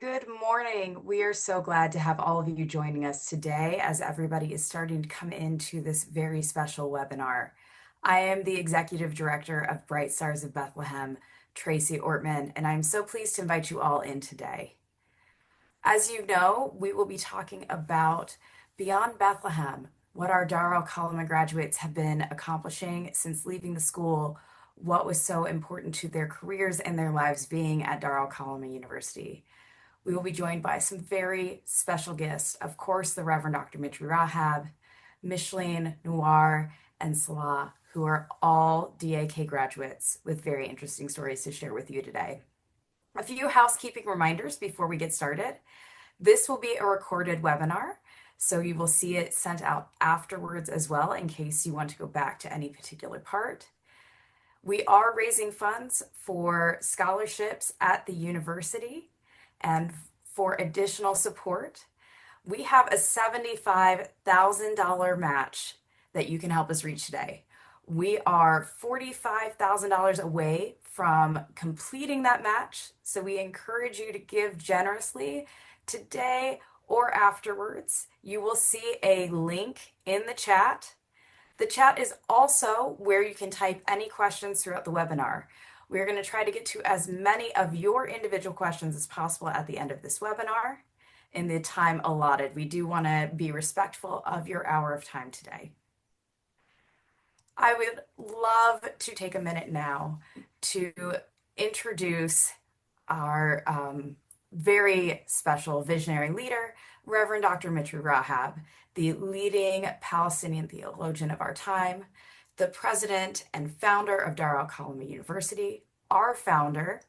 Good morning. We are so glad to have all of you joining us today as everybody is starting to come into this very special webinar. I am the Executive Director of Bright Stars of Bethlehem, Tracy Ortman, and I'm so pleased to invite you all in today. As you know, we will be talking about Beyond Bethlehem, what our Dar al-Kalima graduates have been accomplishing since leaving the school, what was so important to their careers and their lives being at Dar al-Kalima University. We will be joined by some very special guests. Of course, the Reverend Dr. Mitri Raheb, Mishleen, Nour, and Saleh, who are all DAK graduates with very interesting stories to share with you today. A few housekeeping reminders before we get started. This will be a recorded webinar, so you will see it sent out afterwards as well in case you want to go back to any particular part. We are raising funds for scholarships at the university. And for additional support, we have a $75,000 match that you can help us reach today. We are $45,000 away from completing that match, so we encourage you to give generously today or afterwards. You will see a link in the chat. The chat is also where you can type any questions throughout the webinar. We're going to try to get to as many of your individual questions as possible at the end of this webinar in the time allotted. We do want to be respectful of your hour of time today. I would love to take a minute now to introduce our very special visionary leader, Reverend Dr. Mitri Raheb, the leading Palestinian theologian of our time, the president and founder of Dar al-Kalima University, our founder,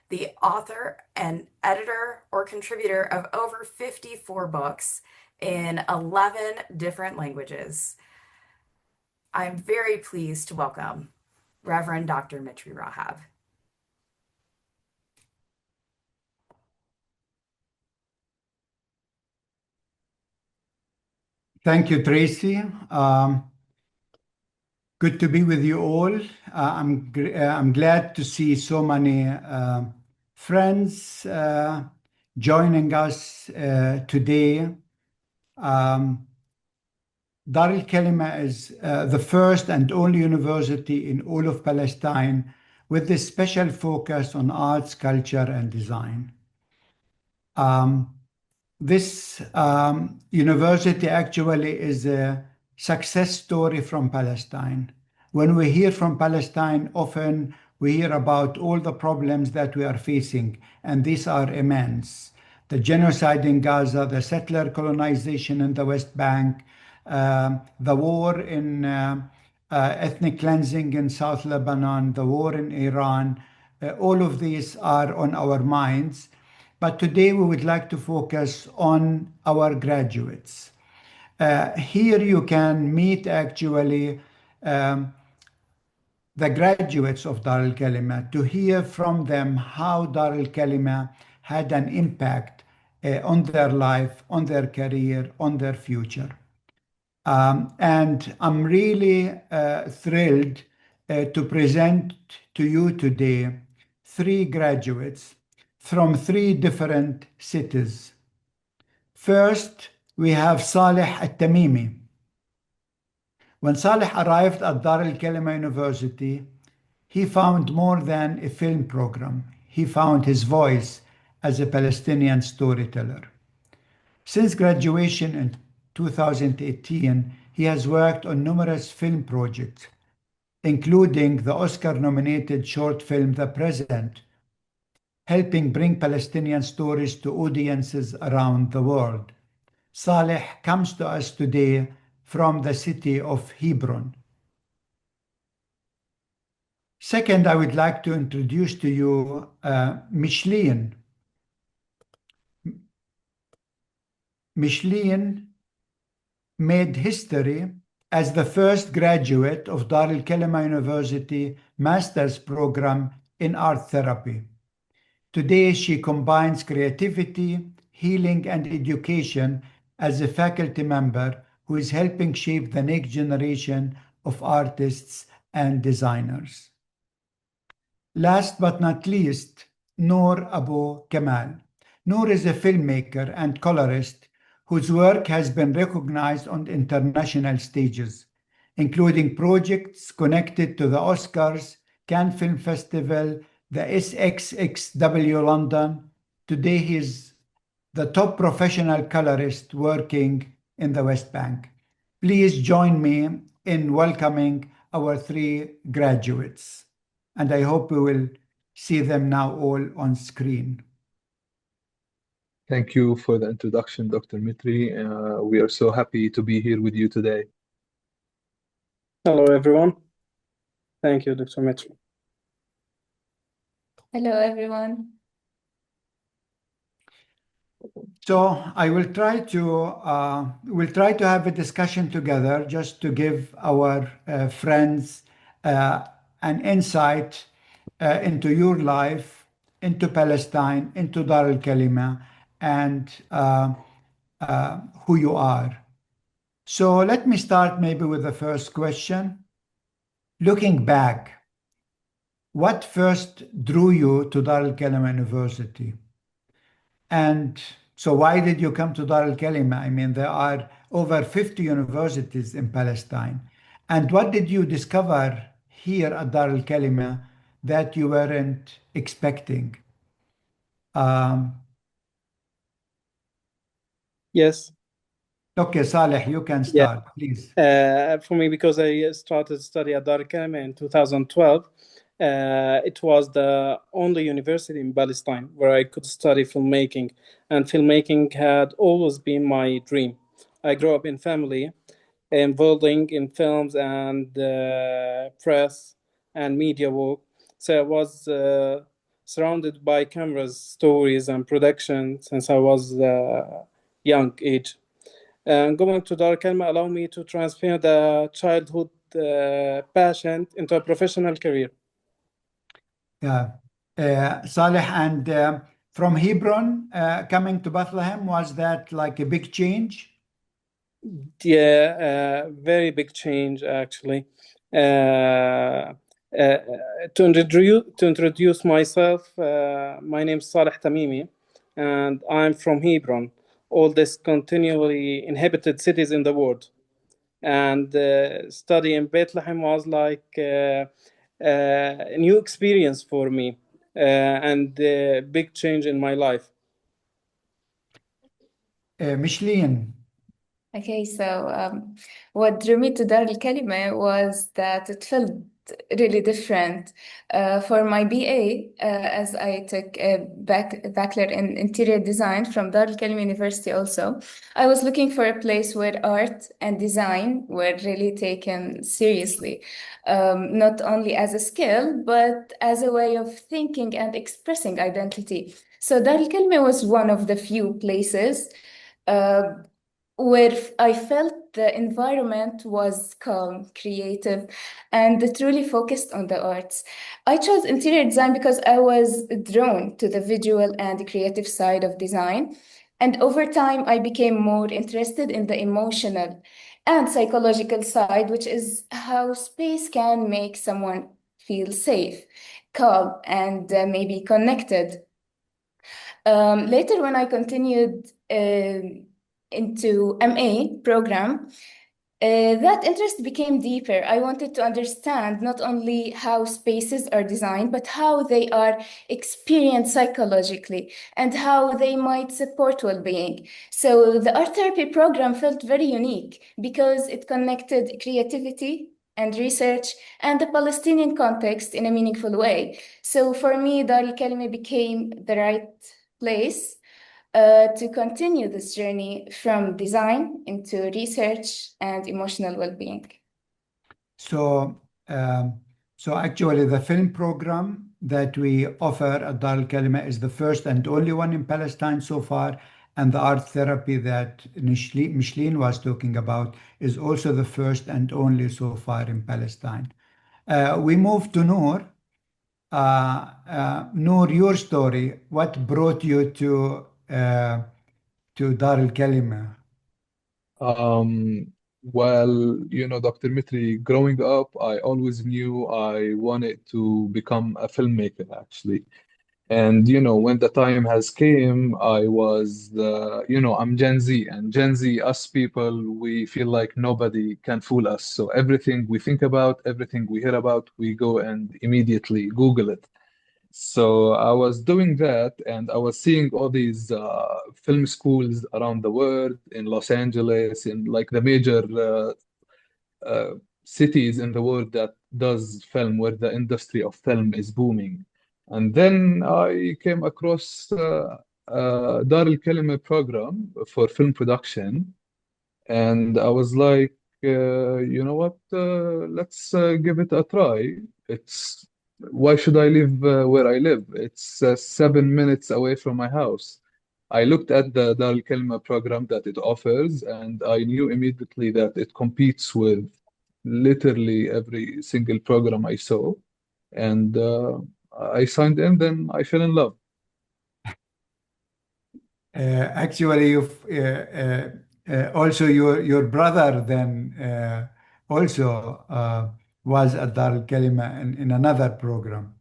the author and editor or contributor of over 54 books in 11 different languages. I'm very pleased to welcome Reverend Dr. Mitri Raheb. Thank you, Tracy. Good to be with you all. I'm glad to see so many friends joining us today. Dar al-Kalima is the first and only university in all of Palestine with this special focus on arts, culture, and design. This university actually is a success story from Palestine. When we hear from Palestine, often we hear about all the problems that we are facing, and these are immense. The genocide in Gaza, the settler colonization in the West Bank, the war in ethnic cleansing in South Lebanon, the war in Iran, all of these are on our minds. But today we would like to focus on our graduates. Here you can meet actually the graduates of Dar al-Kalima to hear from them how Dar al-Kalima had an impact on their life, on their career, on their future. And I'm really thrilled to present to you today 3 graduates from 3 different cities. First, we have Saleh Tamimi. When Saleh arrived at Dar al-Kalima University, he found more than a film program. He found his voice as a Palestinian storyteller. Since graduation in 2018, he has worked on numerous film projects, including the Oscar-nominated short film The Present, helping bring Palestinian stories to audiences around the world. Saleh comes to us today from the city of Hebron. Second, I would like to introduce to you Mishleen. Mishleen made history as the first graduate of Dar al-Kalima University master's program in art therapy. Today, she combines creativity, healing, and education as a faculty member who is helping shape the next generation of artists and designers. Last but not least, Nour Abu Kamal. Nour is a filmmaker and colorist whose work has been recognized on international stages, including projects connected to the Oscars, Cannes Film Festival, the SXXW London. Today, he's the top professional colorist working in the West Bank. Please join me in welcoming our three graduates, and I hope we will see them now all on screen. Thank you for the introduction, Dr. Mitri. We are so happy to be here with you today. Hello, everyone. Thank you, Dr. Mitri. Hello, everyone. So I will try to have a discussion together just to give our friends an insight into your life, into Palestine, into Dar al-Kalima, and who you are. So let me start maybe with the first question. Looking back, what first drew you to Dar al-Kalima University? And so why did you come to Dar al-Kalima? I mean, there are over 50 universities in Palestine. And what did you discover here at Dar al-Kalima that you weren't expecting? Yes. Okay, Saleh, you can Yeah. start, please. For me, because I started study at Dar al-Kalima in 2012, it was the only university in Palestine where I could study filmmaking, and filmmaking had always been my dream. I grew up in family involving in films and press and media work, so I was surrounded by cameras, stories, and production since I was young age. And going to Dar al-Kalima allowed me to transfer the childhood passion into a professional career. Yeah. Saleh, and from Hebron coming to Bethlehem, was that like a big change? Yeah, very big change actually. To introduce myself, my name is Saleh Tamimi, and I'm from Hebron, oldest continually inhabited cities in the world. And study in Bethlehem was like a new experience for me, and a big change in my life. Mishleen. Okay, so what drew me to Dar al-Kalima was that it felt really different. For my BA, as I took a bachelor in interior design from Dar al-Kalima University also, I was looking for a place where art and design were really taken seriously, not only as a skill, but as a way of thinking and expressing identity. So Dar al-Kalima was one of the few places where I felt the environment was calm, creative, and truly focused on the arts. I chose interior design because I was drawn to the visual and creative side of design. And over time, I became more interested in the emotional and psychological side, which is how space can make someone feel safe, calm, and maybe connected. Later, when I continued into MA program, that interest became deeper. I wanted to understand not only how spaces are designed, but how they are experienced psychologically and how they might support well-being. So the art therapy program felt very unique because it connected creativity and research and the Palestinian context in a meaningful way. So for me, Dar al-Kalima became the right place to continue this journey from design into research and emotional well-being. So, so actually, the film program that we offer at Dar al-Kalima is the first and only one in Palestine so far, and the art therapy that Mishleen was talking about is also the first and only so far in Palestine. We move to Nour. Nour, your story. What brought you to Dar al-Kalima? Well, Dr. Mitri, growing up, I always knew I wanted to become a filmmaker, actually. And when the time has came, I was I'm Gen Z, and Gen Z, us people, we feel like nobody can fool us. So everything we think about, everything we hear about, we go and immediately Google it. So I was doing that, and I was seeing all these film schools around the world, in Los Angeles, in like the major uh, cities in the world that does film, where the industry of film is booming. And then I came across Dar al-Kalima program for film production, and I was like, you know what? Let's give it a try. It's Why should I live where I live? It's 7 minutes away from my house. I looked at the Dar al-Kalima program that it offers, and I knew immediately that it competes with literally every single program I saw. And I signed in, then I fell in love. Actually, also your brother then also was at Dar al Kalima in another program.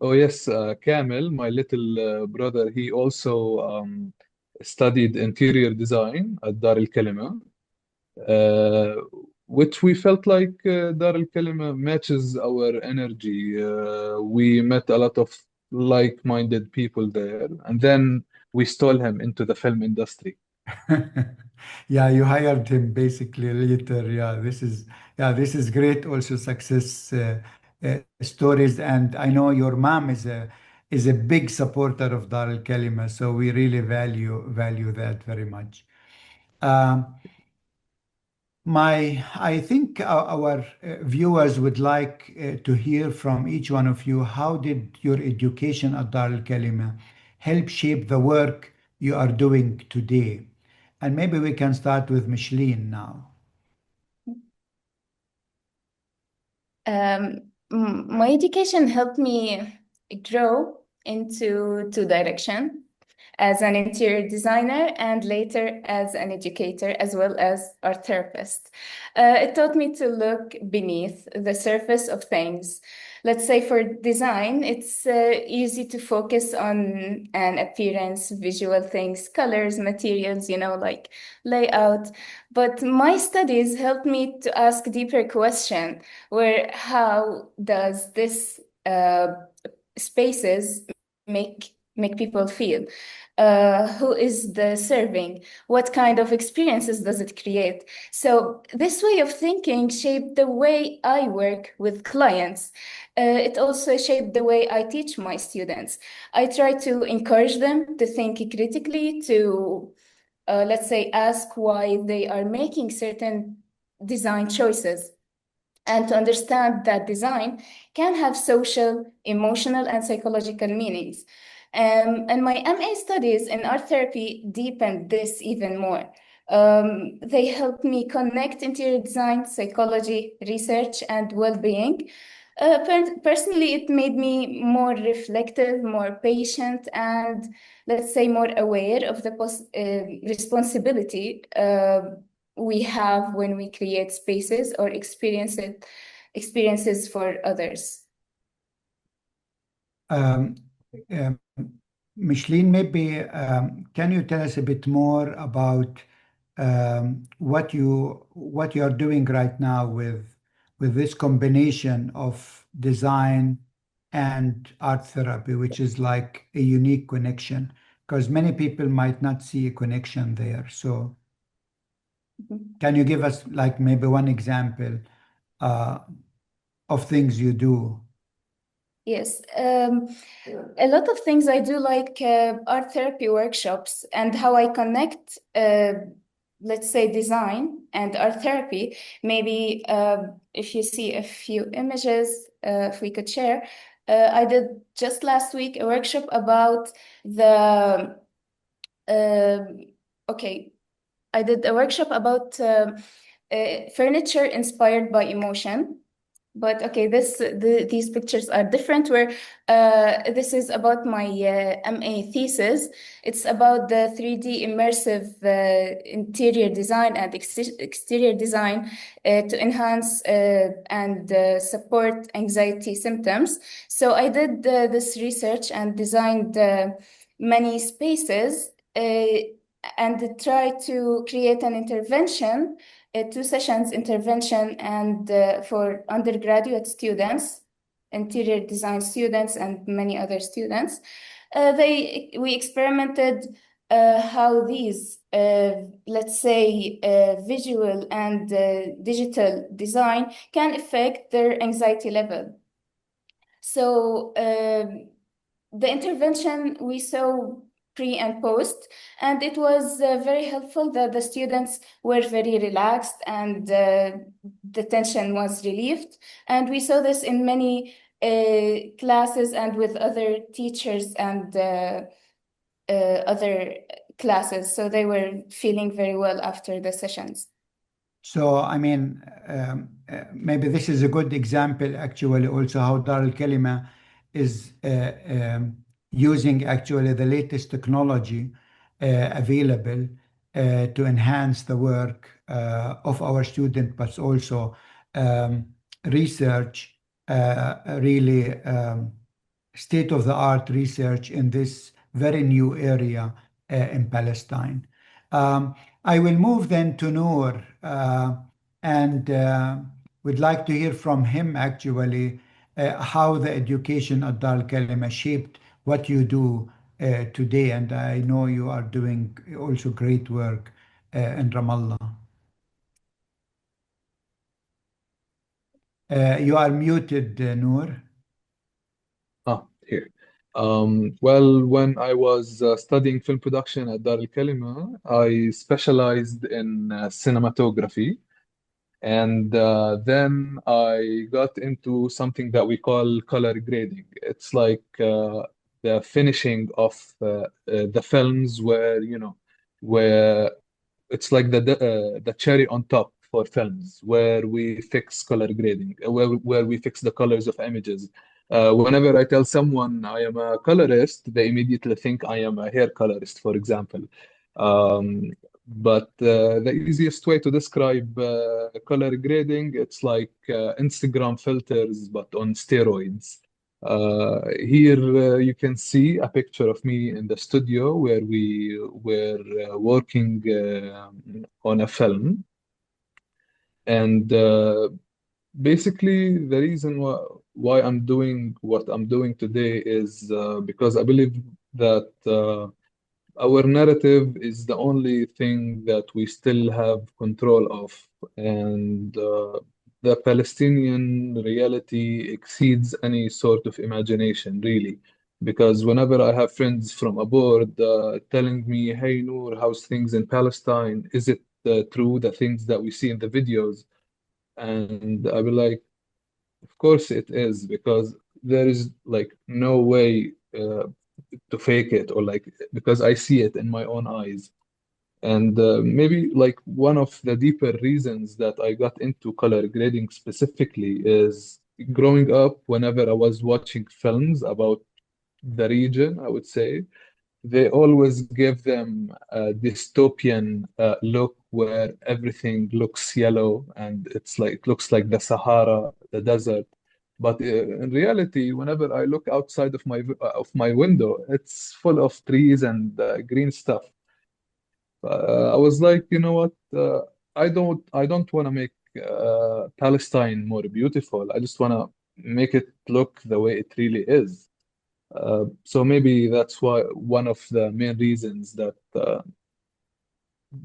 Oh yes, Kamel, my little brother, he also studied interior design at Dar al-Kalima, uh, which we felt like Dar al-Kalima matches our energy. We met a lot of like-minded people there, and then we stole him into the film industry. Yeah, you hired him basically later. This is great. Also success stories, and I know your mom is a big supporter of Dar al Kalima, so we really value that very much. Um, I think our viewers would like to hear from each one of you. How did your education at Dar al Kalima help shape the work you are doing today? And maybe we can start with Mishleen now. My education helped me grow into two directions, as an interior designer and later as an educator as well as art therapist. It taught me to look beneath the surface of things. Let's say for design, it's easy to focus on an appearance, visual things, colors, materials, like layout. But my studies helped me to ask deeper question, where how does this spaces make people feel? Who is the serving? What kind of experiences does it create? So this way of thinking shaped the way I work with clients. It also shaped the way I teach my students. I try to encourage them to think critically, to let's say ask why they are making certain design choices, and to understand that design can have social, emotional, and psychological meanings. And my MA studies in art therapy deepened this even more. They helped me connect interior design, psychology, research, and well-being. Personally, it made me more reflective, more patient, and let's say more aware of the responsibility we have when we create spaces or experiences for others. Um, um, Micheline, maybe can you tell us a bit more about what you are doing right now with this combination of design and art therapy, which is like a unique connection, because many people might not see a connection there. So can you give us like maybe one example uh, of things you do? Yes, a lot of things I do, like art therapy workshops, and how I connect, let's say, design and art therapy. Maybe if you see a few images, if we could share. I did just last week a workshop about the, okay, I did a workshop about furniture inspired by emotion. But okay, these pictures are different. Where this is about my MA thesis. It's about the 3D immersive interior design and exterior design to enhance and support anxiety symptoms. So I did this research and designed many spaces and tried to create an intervention, two sessions intervention, and for undergraduate students, interior design students, and many other students. We experimented how these, let's say, visual and digital design can affect their anxiety level. So the intervention we saw pre and post, and it was very helpful that the students were very relaxed and the tension was relieved. And we saw this in many classes and with other teachers and other classes. So they were feeling very well after the sessions. So, I mean, maybe this is a good example, actually, also how Dar al-Kalima is using actually the latest technology available to enhance the work of our student, but also research, really state-of-the-art research in this very new area in Palestine. I will move then to Nour, and would like to hear from him actually how the education at Dar al-Kalima shaped what you do today. And I know you are doing also great work in Ramallah. You are muted, Nour. Here. Well, when I was studying film production at Dar al-Kalima, I specialized in cinematography. And then I got into something that we call color grading. It's like the finishing of the films where, where it's like the cherry on top for films, where we fix color grading, where we fix the colors of images. Whenever I tell someone I am a colorist, they immediately think I am a hair colorist, for example. Um, but the easiest way to describe color grading, it's like Instagram filters, but on steroids. Here you can see a picture of me in the studio where we were working on a film. And basically, the reason why I'm doing what I'm doing today is because I believe that our narrative is the only thing that we still have control of, and the Palestinian reality exceeds any sort of imagination, really. Because whenever I have friends from abroad telling me, "Hey, Noor, how's things in Palestine? Is it true the things that we see in the videos?" And I'll be like, "Of course it is, because there is like no way to fake it, or like, because I see it in my own eyes." And maybe like one of the deeper reasons that I got into color grading specifically is growing up, whenever I was watching films about the region, I would say, they always give them a dystopian look where everything looks yellow and it's like looks like the Sahara, the desert. But in reality, whenever I look outside of my window, it's full of trees and green stuff. I was like, you know what? I don't want to make Palestine more beautiful. I just want to make it look the way it really is. So maybe that's why one of the main reasons that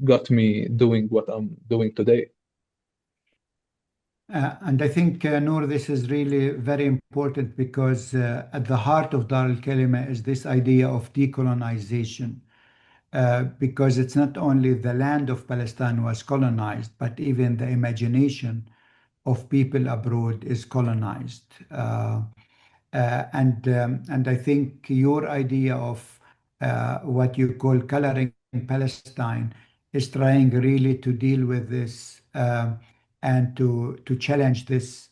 got me doing what I'm doing today. And I think, Noor, this is really very important because at the heart of Dar al-Kalima is this idea of decolonization. Because it's not only the land of Palestine was colonized, but even the imagination of people abroad is colonized. And I think your idea of what you call coloring Palestine is trying really to deal with this and to challenge this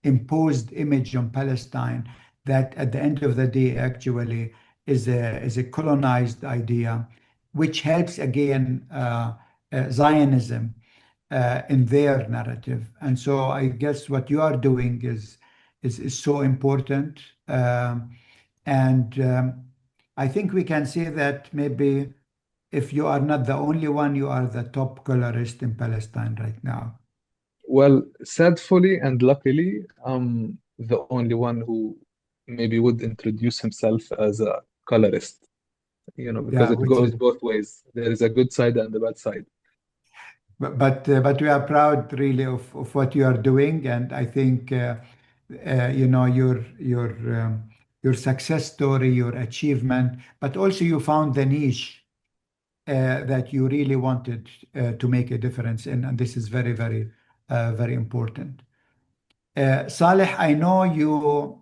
imposed image on Palestine that at the end of the day actually is a colonized idea, which helps again Zionism in their narrative. And so I guess what you are doing is so important. And I think we can say that maybe if you are not the only one, you are the top colorist in Palestine right now. Well, sadly and luckily, I'm the only one who maybe would introduce himself as a colorist, because Yeah, it which goes is, both ways. There is a good side and a bad side. but we are proud really of what you are doing, and I think your success story, your achievement, but also you found the niche that you really wanted to make a difference in, and this is very, very, very important. Saleh, I know your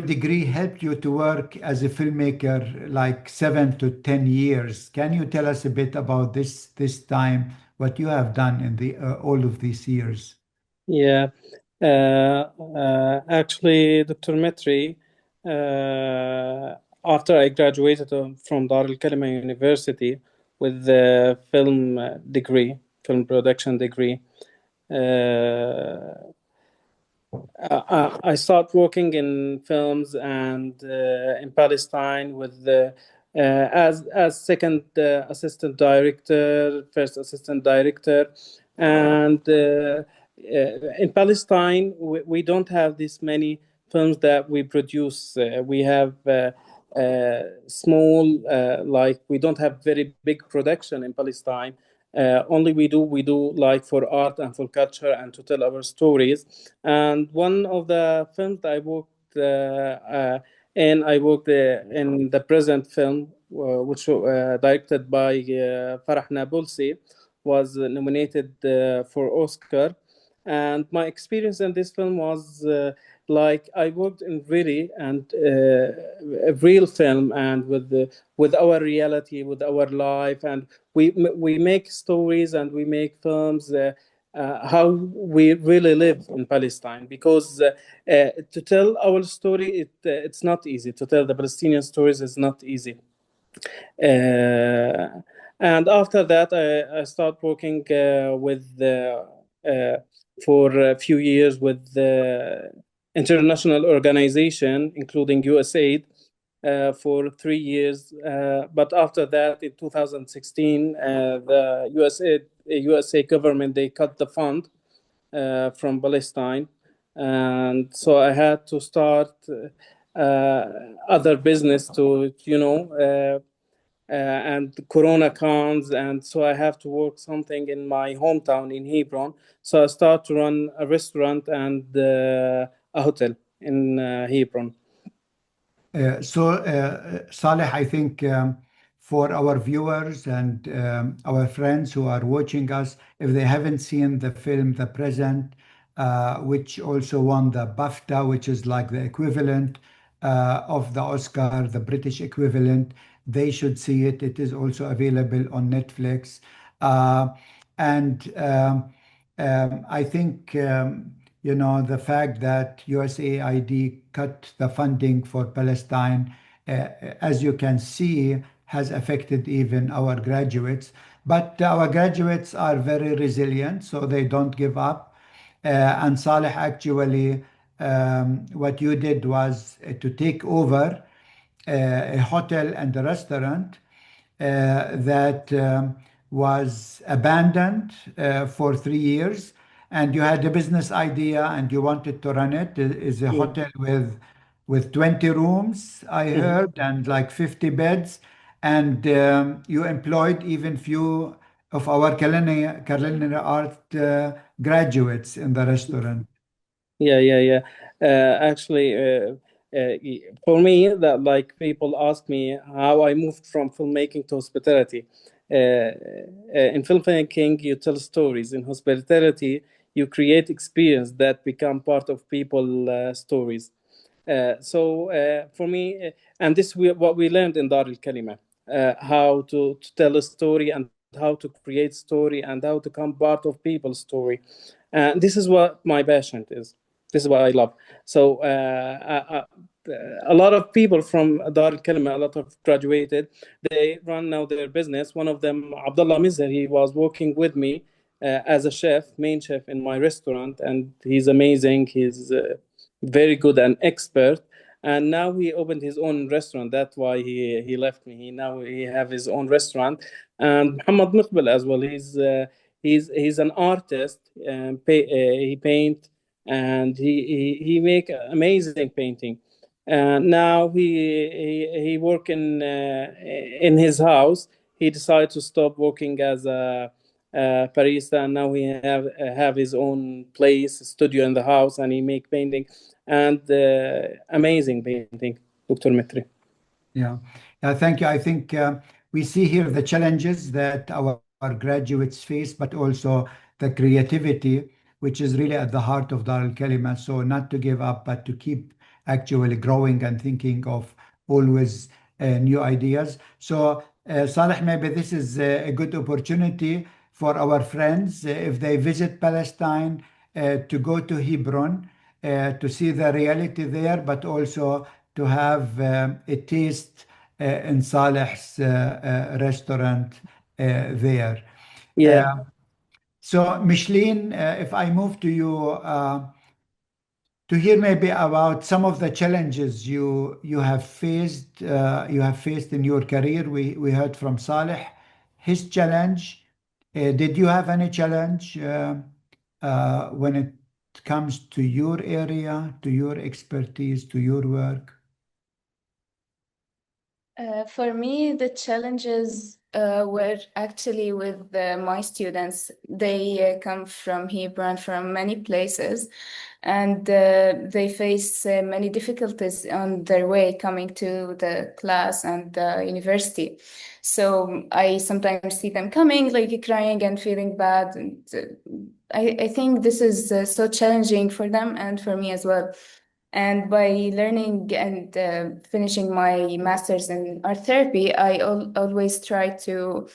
degree helped you to work as a filmmaker like 7 to 10 years. Can you tell us a bit about this time, what you have done in the all of these years? Yeah, actually, Dr. Mitri, after I graduated from Dar al-Kalima University with the film degree, film production degree, I started working in films and in Palestine with as second assistant director, first assistant director, and in Palestine we don't have this many films that we produce. We have small, like we don't have very big production in Palestine. Only we do like for art and for culture and to tell our stories. And one of the films that I worked in, I worked in the present film, which directed by Farah Nabulsi, was nominated for Oscar. And my experience in this film was like I worked in really and a real film and with our reality, with our life, and we make stories and we make films how we really live in Palestine. Because to tell our story, it's not easy. To tell the Palestinian stories is not easy. And after that, I started working for a few years with the international organization, including USAID, for 3 years. But after that, in 2016, the USA government, they cut the fund from Palestine. And so I had to start other business to, and Corona comes, and so I have to work something in my hometown in Hebron. So I start to run a restaurant and a hotel in Hebron. Saleh, I think for our viewers and our friends who are watching us, if they haven't seen the film The Present, which also won the BAFTA, which is like the equivalent of the Oscar, the British equivalent, they should see it. It is also available on Netflix. And I think the fact that USAID cut the funding for Palestine, as you can see, has affected even our graduates. But our graduates are very resilient, so they don't give up. And Saleh, actually, what you did was to take over a hotel and a restaurant that was abandoned for 3 years, and you had a business idea and you wanted to run it. It is a hotel with 20 rooms, I heard, and like 50 beds, and you employed even few of our culinary art graduates in the restaurant. Yeah. Actually, for me, that like people ask me how I moved from filmmaking to hospitality. In filmmaking, you tell stories. In hospitality, you create experience that become part of people's stories. So for me, and what we learned in Dar al-Kalima, how to tell a story and how to create story and how to become part of people's story. This is what my passion is. This is what I love. So a lot of people from Dar al-Kalima, a lot of graduated, they run now their business. One of them, Abdullah Mizzer, he was working with me as a chef, main chef in my restaurant, and he's amazing. He's very good and expert. And now he opened his own restaurant. That's why he left me. He have his own restaurant. And Muhammad Muqbil as well. He's an artist. And he paint, and he make amazing painting. Now he work in his house. He decided to stop working as a barista, and now he have his own place, studio in the house, and he make painting and amazing painting, Dr. Mitri. Yeah, thank you. I think we see here the challenges that our graduates face, but also the creativity, which is really at the heart of Dar al-Kalima. So not to give up, but to keep actually growing and thinking of always new ideas. So Saleh, maybe this is a good opportunity for our friends if they visit Palestine to go to Hebron to see the reality there, but also to have a taste in Saleh's restaurant there. Yeah. So Mishleen, if I move to you to hear maybe about some of the challenges you have faced in your career. We heard from Saleh his challenge. Did you have any challenge when it comes to your area, to your expertise, to your work? For me, the challenges were actually with my students. They come from Hebron, from many places, and they face many difficulties on their way coming to the class and the university. So I sometimes see them coming, like crying and feeling bad. And I think this is so challenging for them and for me as well. And by learning and finishing my master's in art therapy, I always try to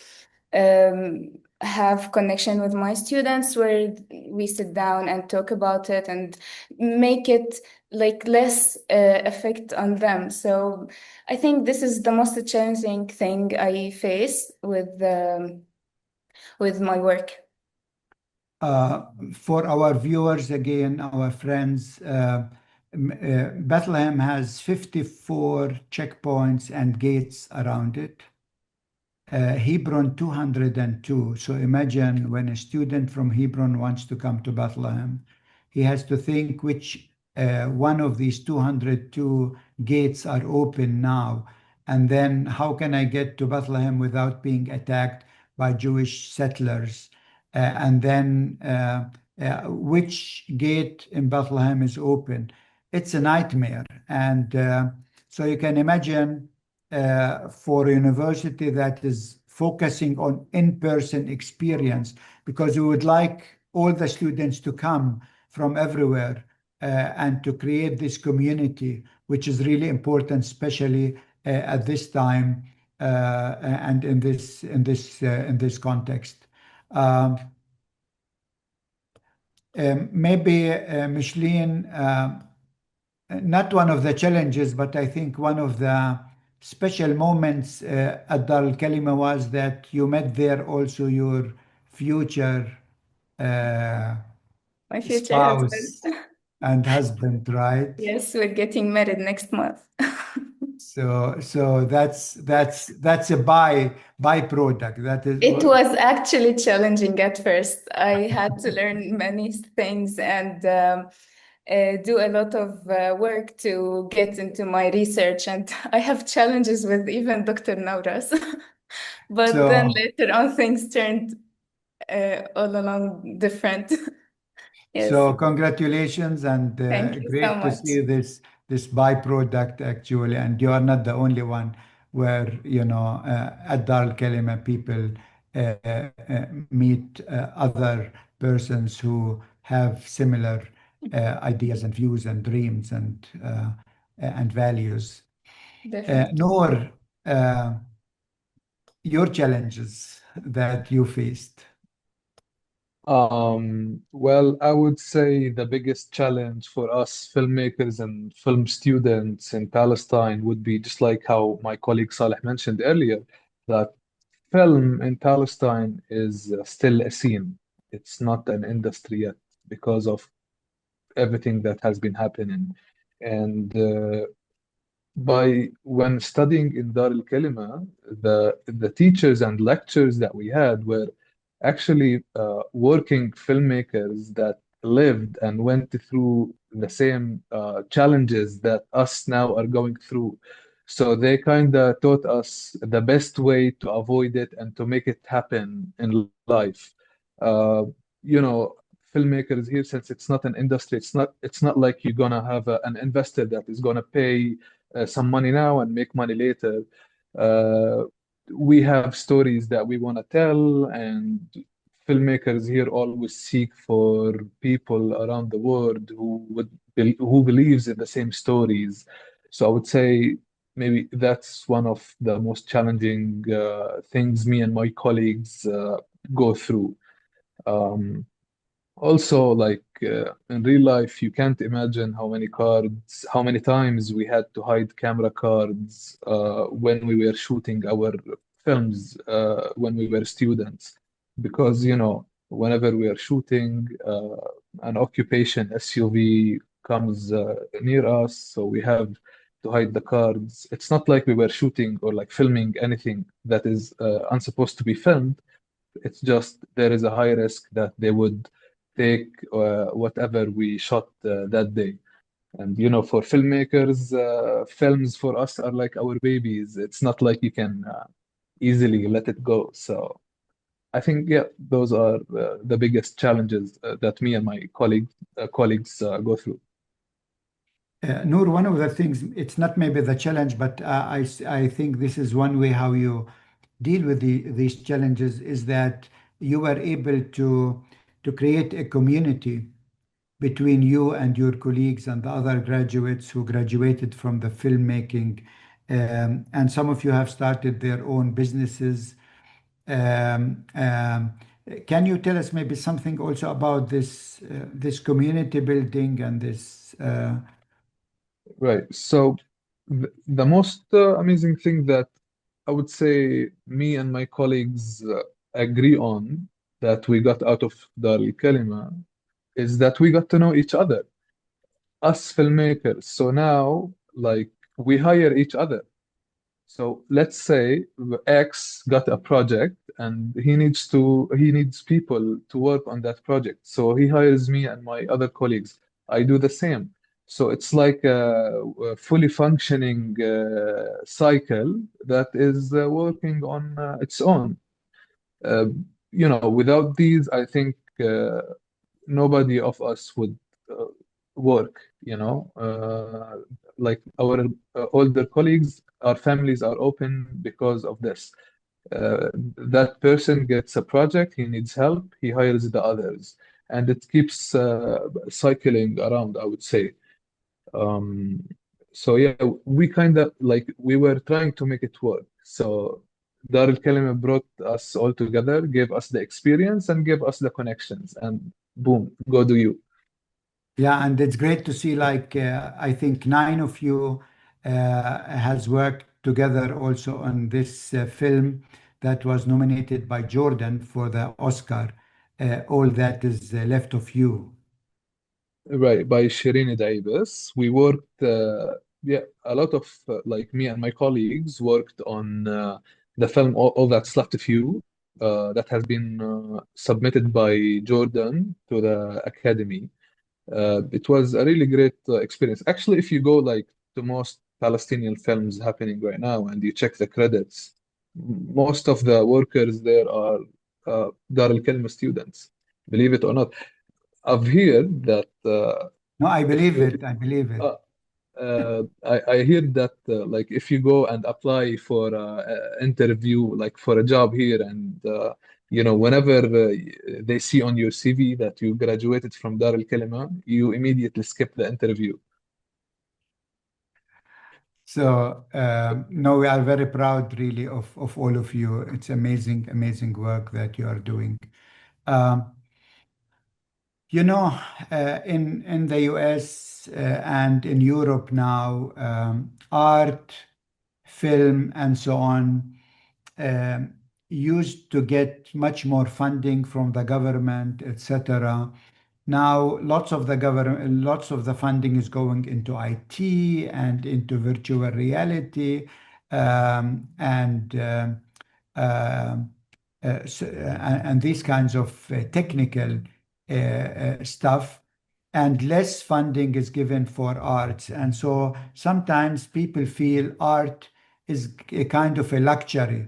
have connection with my students where we sit down and talk about it and make it like less effect on them. So I think this is the most challenging thing I face with my work. For our viewers, again, our friends, Bethlehem has 54 checkpoints and gates around it. Hebron 202. So imagine when a student from Hebron wants to come to Bethlehem, he has to think which one of these 202 gates are open now, and then how can I get to Bethlehem without being attacked by Jewish settlers? And then which gate in Bethlehem is open? It's a nightmare. And so you can imagine for a university that is focusing on in-person experience, because we would like all the students to come from everywhere and to create this community, which is really important, especially at this time and in this context. Maybe Mishleen, not one of the challenges, but I think one of the special moments at Dar al-Kalima was that you met there also your future My future spouse husband. and husband, right? Yes, we're getting married next month. So that's a byproduct. That is. It was actually challenging at first. I had to learn many things and do a lot of work to get into my research, and I have challenges with even Dr. Nauras. But then later on, things turned all along different. Yes. So congratulations, and Thank you great so to much. see this byproduct actually. And you are not the only one where at Dar al-Kalima people meet other persons who have similar ideas and views and dreams and values. Definitely. Nour, your challenges that you faced. Well, I would say the biggest challenge for us filmmakers and film students in Palestine would be just like how my colleague Saleh mentioned earlier, that film in Palestine is still a scene. It's not an industry yet because of everything that has been happening. And by when studying in Dar al-Kalima, the teachers and lectures that we had were actually working filmmakers that lived and went through the same challenges that us now are going through. So they kind of taught us the best way to avoid it and to make it happen in life. Uh, you know, filmmakers here, since it's not an industry, it's not like you're gonna have an investor that is gonna pay some money now and make money later. Uh, we have stories that we want to tell, and filmmakers here always seek for people around the world who believes in the same stories. So I would say maybe that's one of the most challenging things me and my colleagues go through. Um, Also, like in real life, you can't imagine how many times we had to hide camera cards when we were shooting our films when we were students. Because, whenever we are shooting, an occupation SUV comes near us, so we have to hide the cards. It's not like we were shooting or like filming anything that is unsupposed to be filmed. It's just there is a high risk that they would take whatever we shot that day. And for filmmakers, films for us are like our babies. It's not like you can easily let it go. So I think, yeah, those are the biggest challenges that me and my colleagues go through. Noor, one of the things, it's not maybe the challenge, but I think this is one way how you deal with these challenges is that you were able to create a community between you and your colleagues and the other graduates who graduated from the filmmaking. And some of you have started their own businesses. Um, um, can you tell us maybe something also about this community building and this? Right. So the most amazing thing that I would say me and my colleagues agree on that we got out of Dar al-Kalima is that we got to know each other, us filmmakers. So now, like, we hire each other. So let's say X got a project and he needs people to work on that project. So he hires me and my other colleagues. I do the same. So it's like a fully functioning cycle that is working on its own. Uh, without these, I think nobody of us would uh, work, like our older colleagues, our families are open because of this. That person gets a project, he needs help, he hires the others, and it keeps cycling around, I would say. Um, so yeah, we kind of like we were trying to make it work. So Dar al Kalima brought us all together, gave us the experience, and gave us the connections, and boom, go do you. Yeah, and it's great to see like I think nine of you has worked together also on this film that was nominated by Jordan for the Oscar. All that is left of you. Right, by Shirin Daibas. We worked, yeah, a lot of, like me and my colleagues worked on the film All That's Left of You, that has been submitted by Jordan to the Academy. It was a really great experience. Actually, if you go like to most Palestinian films happening right now and you check the credits, most of the workers there are Dar al-Kalima students, believe it or not. I've heard that No, I if believe it. I believe it. I hear that like if you go and apply for a interview like for a job here and whenever they see on your CV that you graduated from Dar al-Kalima, you immediately skip the interview. So no, we are very proud really of all of you. It's amazing, amazing work that you are doing. Um, You know, in the US and in Europe now, art, film, and so on um, used to get much more funding from the government, etc. Now, lots of the funding is going into IT and into virtual reality and and these kinds of technical stuff, and less funding is given for arts. And so sometimes people feel art is a kind of a luxury.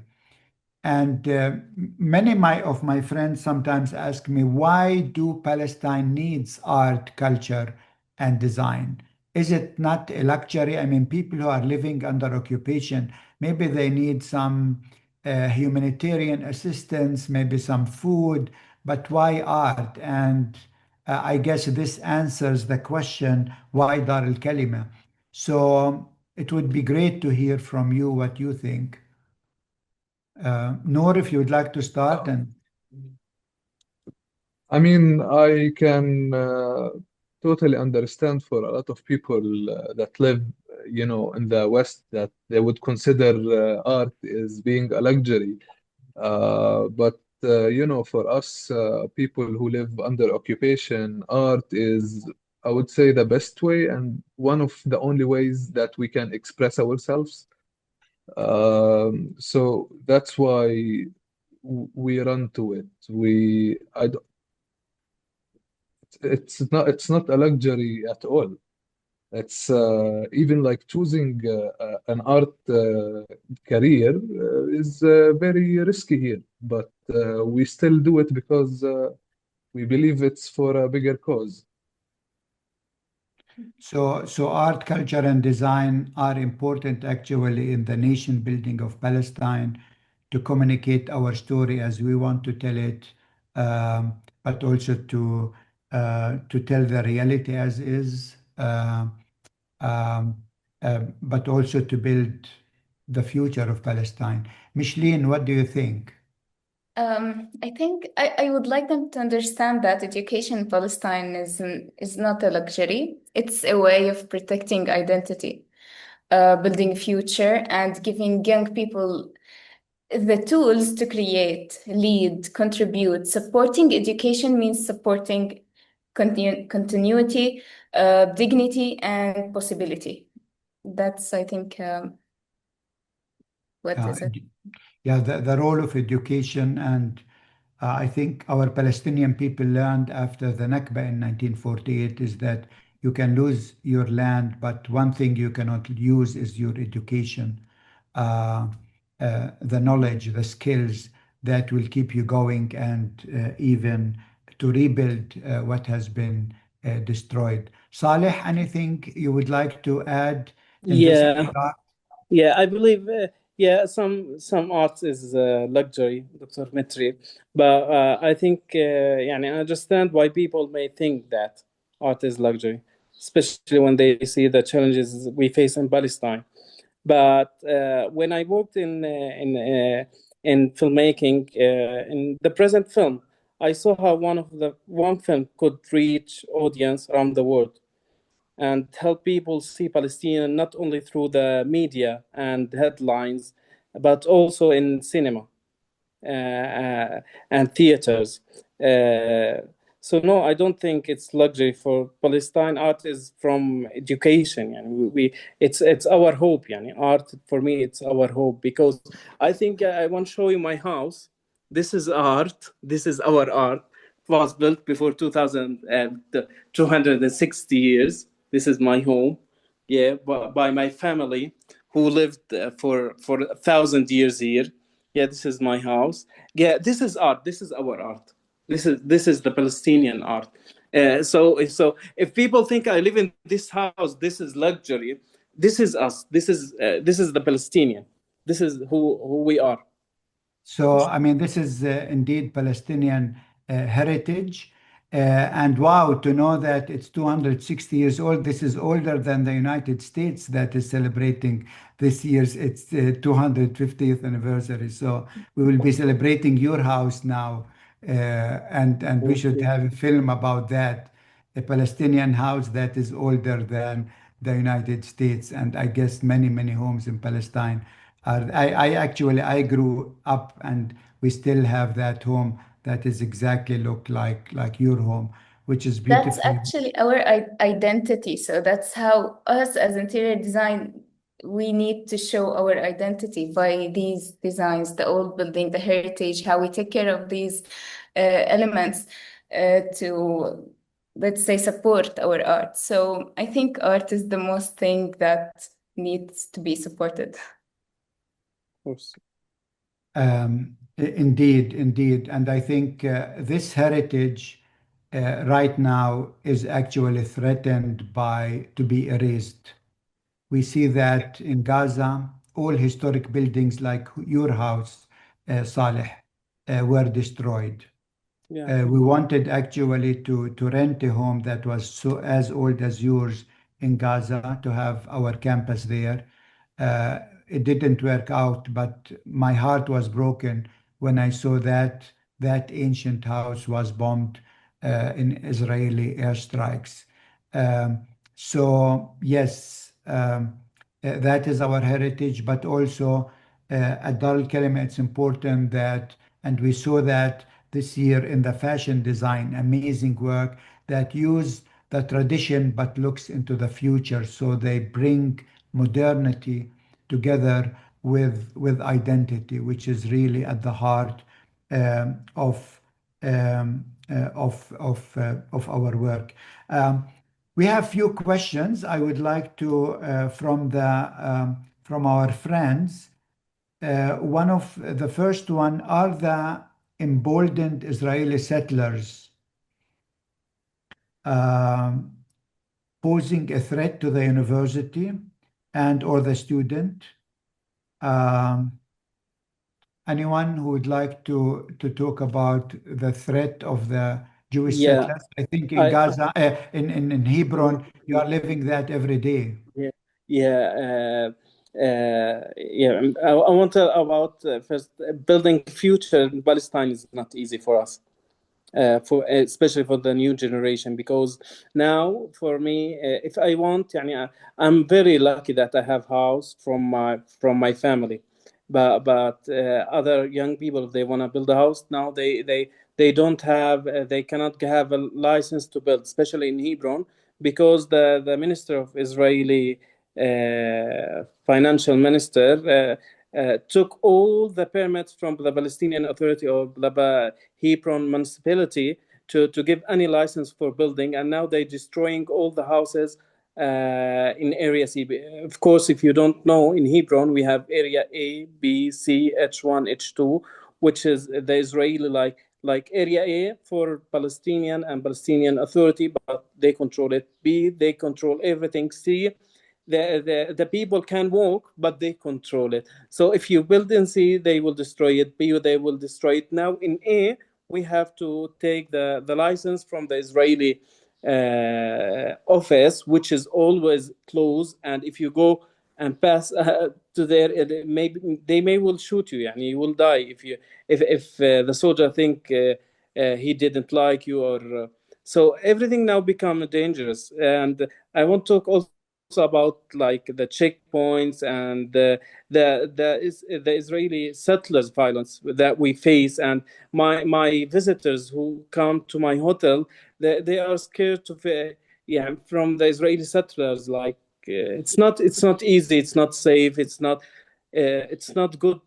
And of my friends sometimes ask me, why do Palestine needs art, culture, and design? Is it not a luxury? I mean, people who are living under occupation, maybe they need some humanitarian assistance, maybe some food, but why art? And I guess this answers the question, why Dar al-Kalima? So it would be great to hear from you what you think. Nour, if you would like to start. And I mean, I can totally understand for a lot of people that live, in the West, that they would consider art as being a luxury. But for us, people who live under occupation, art is, I would say, the best way and one of the only ways that we can express ourselves. So that's why we run to it. It's not a luxury at all. It's even like choosing an art career is very risky here, but we still do it because we believe it's for a bigger cause. so art, culture, and design are important actually in the nation building of Palestine to communicate our story as we want to tell it, but also to tell the reality as is, um, but also to build the future of Palestine. Mishleen, what do you think? I think I would like them to understand that education in Palestine is not a luxury. It's a way of protecting identity, building future, and giving young people the tools to create, lead, contribute. Supporting education means supporting continuity, dignity, and possibility. That's, I think, what Uh, is it? yeah, the role of education, and I think our Palestinian people learned after the Nakba in 1948 is that you can lose your land, but one thing you cannot use is your education, uh, the knowledge, the skills that will keep you going and even to rebuild what has been destroyed. Saleh, anything you would like to add in this Yeah, regard? yeah, I believe yeah, some art is luxury, Dr. Mitri, but I think يعني I understand why people may think that art is luxury, especially when they see the challenges we face in Palestine. But when I worked in filmmaking in the present film, I saw how one film could reach audience around the world and help people see Palestine not only through the media and headlines, but also in cinema and theaters. Uh, so no, I don't think it's luxury for Palestine. Art is from education, and it's our hope. Yani art for me, it's our hope because I think I want to show you my house. This is art. This is our art. It was built before 260 years. This is my home. Yeah, by my family who lived for 1,000 years here. Yeah, this is my house. Yeah, this is art. This is our art. This is the Palestinian art. So if people think I live in this house, this is luxury. This is us. This is the Palestinian. This is who we are. So, I mean, this is indeed Palestinian heritage. And wow, to know that it's 260 years old, this is older than the United States that is celebrating this year's its 250th anniversary. So we will be celebrating your house now and we should have a film about that, a Palestinian house that is older than the United States, and I guess many homes in Palestine are. I grew up, and we still have that home that is exactly look like your home, which is That's beautifully. actually our identity. So that's how us as interior design, we need to show our identity by these designs, the old building, the heritage, how we take care of these elements to, let's say, support our art. So I think art is the most thing that needs to be supported. Of course. Indeed. And I think this heritage right now is actually threatened to be erased. We see that in Gaza, all historic buildings like your house, Saleh, were destroyed. Yeah. We wanted actually to rent a home that was as old as yours in Gaza to have our campus there. It didn't work out, but my heart was broken when I saw that ancient house was bombed in Israeli airstrikes. So yes, that is our heritage, but also at Dar al-Kalima, it's important that, and we saw that this year in the fashion design, amazing work that use the tradition but looks into the future. So they bring modernity together with identity, which is really at the heart of our work. We have few questions I would like to from our friends. One of the first one, are the emboldened Israeli settlers posing a threat to the university and or the student? Anyone who would like to talk about the threat of the Jewish Yeah. settlers? I think in Gaza, in Hebron, you are living that every day. Yeah. I want to tell about first building future in Palestine is not easy for us. For especially for the new generation, because now for me, if I want, I'm very lucky that I have house from my family, but other young people, if they want to build a house now, they don't have, they cannot have a license to build, especially in Hebron, because the minister of Israeli financial minister took all the permits from the Palestinian Authority or the Hebron municipality to give any license for building, and now they're destroying all the houses in area C. Of course, if you don't know, in Hebron we have area A, B, C, H1, H2, which is the Israeli like area A for Palestinian and Palestinian Authority, but they control it. B, they control everything. C, the people can walk, but they control it. So if you build in C, they will destroy it. B, they will destroy it. Now in A, we have to take the license from the Israeli office, which is always closed. And if you go and pass to there, maybe they may will shoot you. And you will die if the soldier think he didn't like you or. So everything now become dangerous. And I want to talk also about like the checkpoints and the Israeli settlers violence that we face, and my visitors who come to my hotel, they are scared to from the Israeli settlers, like it's not easy, it's not safe, it's not good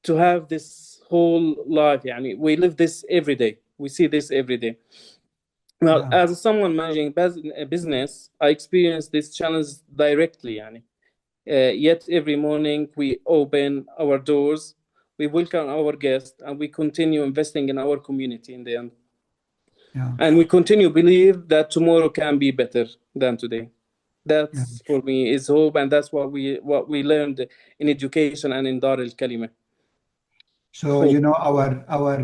to have this whole life. We live this every day, we see this every day. Well, Yeah. as someone managing a business, I experience this challenge directly. Yet every morning we open our doors, we welcome our guests, and we continue investing in our community in the end. Yeah. And we continue believe that tomorrow can be better than today. That's for me is hope, and that's what we learned in education and in Dar al-Kalima. So, Hope. our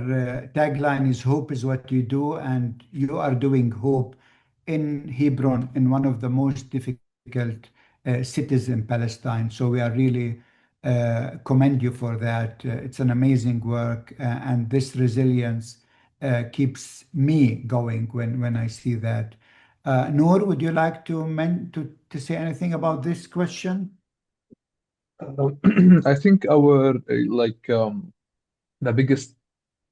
tagline is hope is what you do, and you are doing hope in Hebron, in one of the most difficult cities in Palestine. So we are really commend you for that. It's an amazing work, and this resilience keeps me going when I see that. Nour, would you like to say anything about this question? I think our the biggest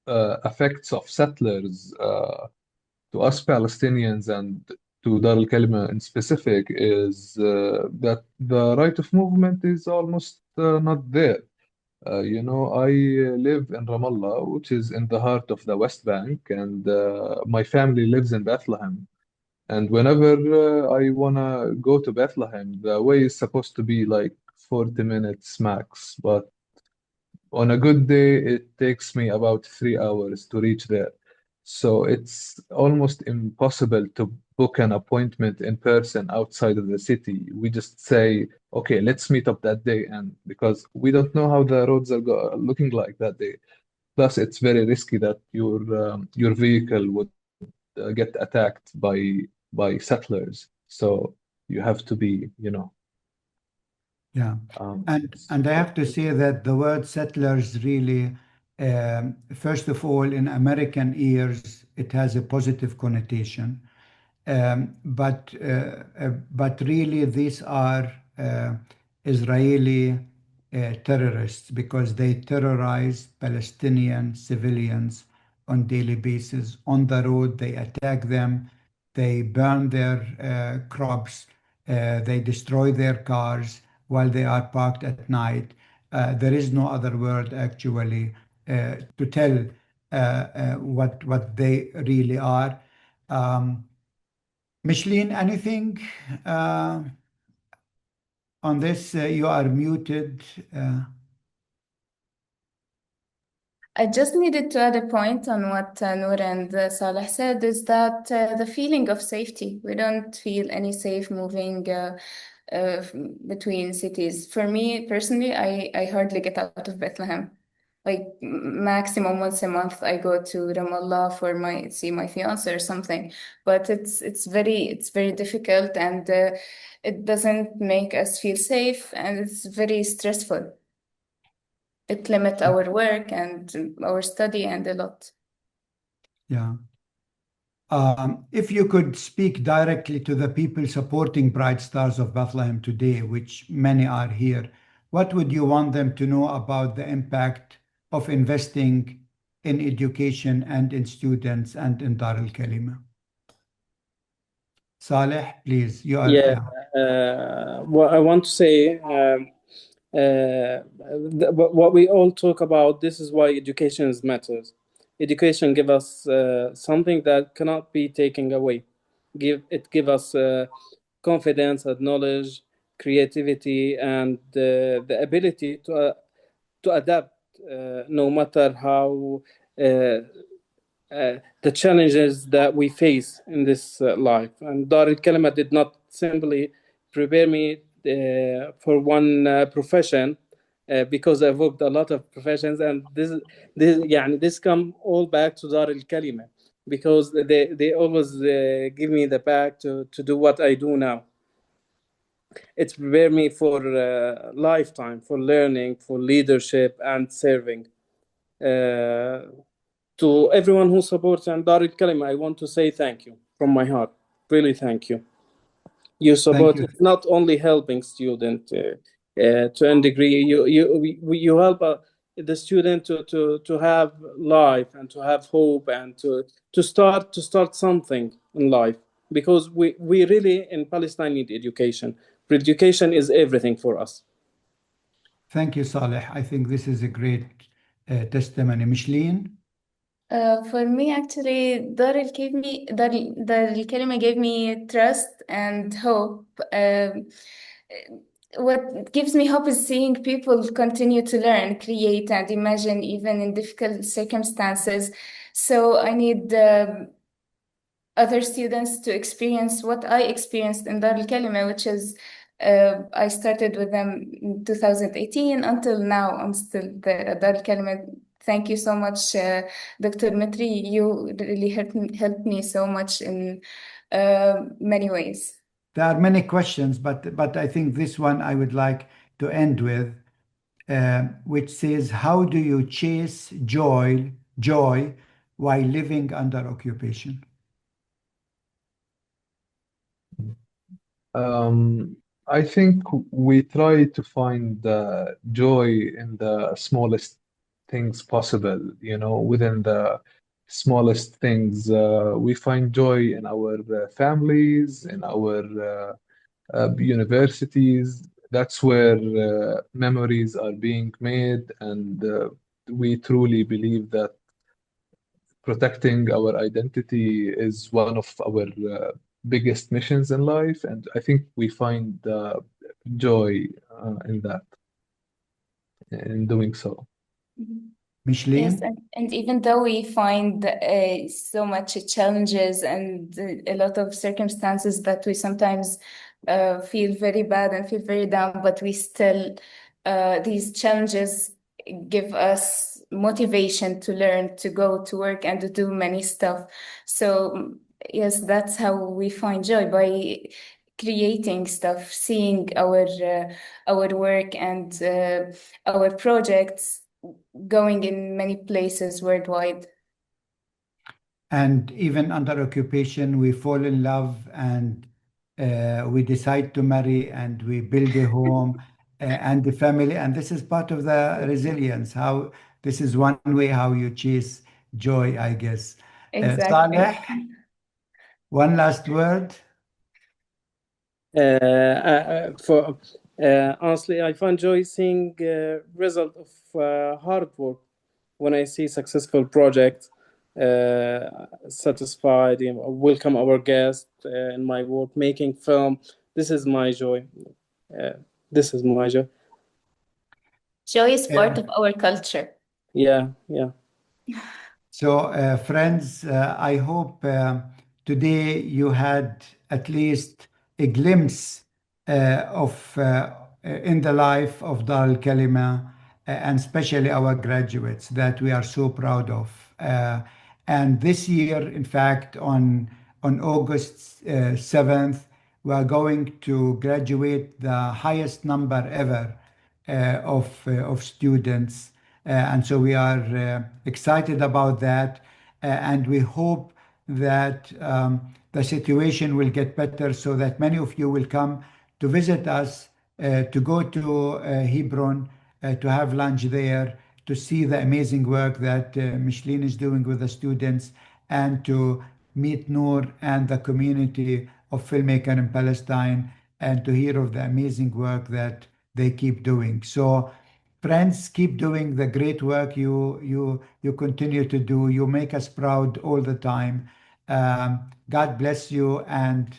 effects of settlers to us Palestinians and to Dar al-Kalima in specific is that the right of movement is almost not there. I live in Ramallah, which is in the heart of the West Bank, and my family lives in Bethlehem. And whenever I wanna go to Bethlehem, the way is supposed to be like 40 minutes max, but on a good day, it takes me about 3 hours to reach there. So it's almost impossible to book an appointment in person outside of the city. We just say, okay, let's meet up that day. And because we don't know how the roads are looking like that day. Plus, it's very risky that your vehicle would get attacked by settlers. So you have to be, Yeah. And I have to say that the word settlers really, first of all, in American ears, it has a positive connotation. But really, these are Israeli terrorists because they terrorize Palestinian civilians on daily basis. On the road, they attack them, they burn their crops, they destroy their cars while they are parked at night. There is no other word actually to tell what they really are. Mishleen, anything on this? You are muted. I just needed to add a point on what Nour and Saleh said is that the feeling of safety. We don't feel any safe moving uh, between cities. For me personally, I hardly get out of Bethlehem. Like maximum once a month, I go to Ramallah for see my fiance or something. But it's very difficult and it doesn't make us feel safe and it's very stressful. It limits our work and our study and a lot. Yeah. If you could speak directly to the people supporting Bright Stars of Bethlehem today, which many are here, what would you want them to know about the impact of investing in education and in students and in Dar al-Kalima? Saleh, please, you are. Yeah, what I want to say, what we all talk about, this is why education matters. Education give us something that cannot be taken away. Give us confidence and knowledge, creativity, and the ability to adapt, no matter how the challenges that we face in this life. And Dar al Kalima did not simply prepare me for one profession because I've worked a lot of professions, and this come all back to Dar al Kalima because they always give me the back to do what I do now. It's prepared me for lifetime, for learning, for leadership, and serving. To everyone who supports and Dar al-Kalima, I want to say thank you from my heart. Really, thank you. Your support is not only helping student to a degree. You help the student to have life and to have hope and to start something in life, because we really in Palestine need education. Education is everything for us. Thank you, Saleh. I think this is a great testimony. Mishleen? For me, actually, Dar al-Kalima gave me trust and hope. What gives me hope is seeing people continue to learn, create, and imagine even in difficult circumstances. So I need other students to experience what I experienced in Dar al-Kalima, which is I started with them in 2018 until now. I'm still there at Dar al-Kalima. Thank you so much, Dr. Mitri. You really helped me so much in many ways. There are many questions, but I think this one I would like to end with. which says, "How do you chase joy while living under occupation?" I think we try to find the joy in the smallest things possible, within the smallest things. We find joy in our families, in our universities. That's where memories are being made, and we truly believe that protecting our identity is one of our biggest missions in life, and I think we find joy in that, in doing so. Yes, Mishleen? and even though we find so much challenges and a lot of circumstances that we sometimes feel very bad and feel very down, but we still, these challenges give us motivation to learn, to go to work and to do many stuff. So, yes, that's how we find joy, by creating stuff, seeing our work and our projects going in many places worldwide. And even under occupation, we fall in love and we decide to marry and we build a home and the family. And this is part of the resilience. How this is one way how you chase joy, I guess. Exactly. Saleh, one last word. For honestly, I find joy seeing result of hard work. When I see successful project, satisfied, welcome our guest in my work, making film. This is my joy. Uh, this is my joy. Joy is Yeah. part of our culture. Yeah, yeah. So, friends, I hope today you had at least a glimpse of in the life of Dar al-Kalima, and especially our graduates that we are so proud of. And this year, in fact, on August 7th, we are going to graduate the highest number ever of students. And so we are excited about that. And we hope that the situation will get better so that many of you will come to visit us, to go to Hebron, to have lunch there, to see the amazing work that Mishleen is doing with the students, and to meet Nour and the community of filmmaker in Palestine, and to hear of the amazing work that they keep doing. So, friends, keep doing the great work you continue to do. You make us proud all the time. God bless you, and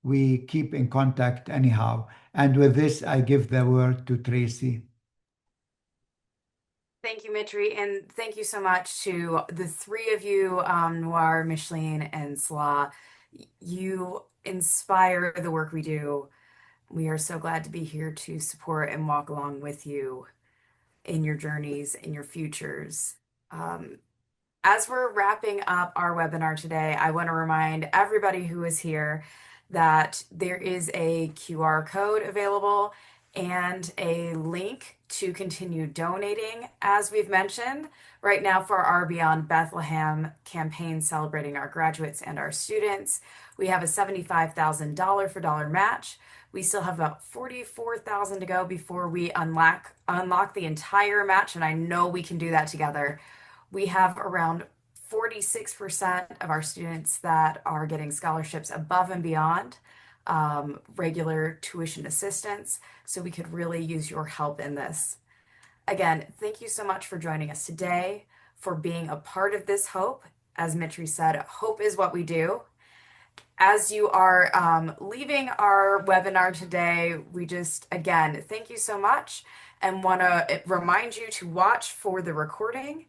we keep in contact anyhow. And with this, I give the word to Tracy. Thank you, Mitri, and thank you so much to the three of you, Nour, Mishleen, and Salah. You inspire the work we do. We are so glad to be here to support and walk along with you in your journeys, in your futures. As we're wrapping up our webinar today, I want to remind everybody who is here that there is a QR code available and a link to continue donating. As we've mentioned, right now for our Beyond Bethlehem campaign celebrating our graduates and our students, we have a $75,000 for dollar match. We still have about 44,000 to go before we unlock the entire match, and I know we can do that together. We have around 46% of our students that are getting scholarships above and beyond regular tuition assistance. So we could really use your help in this. Again, thank you so much for joining us today, for being a part of this hope. As Mitri said, hope is what we do. As you are leaving our webinar today, we just, again, thank you so much, and want to remind you to watch for the recording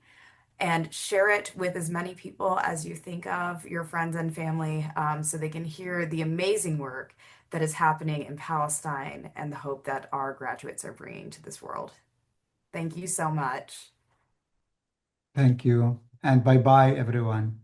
and share it with as many people as you think of, your friends and family, so they can hear the amazing work that is happening in Palestine and the hope that our graduates are bringing to this world. Thank you so much. Thank you. And bye-bye, everyone.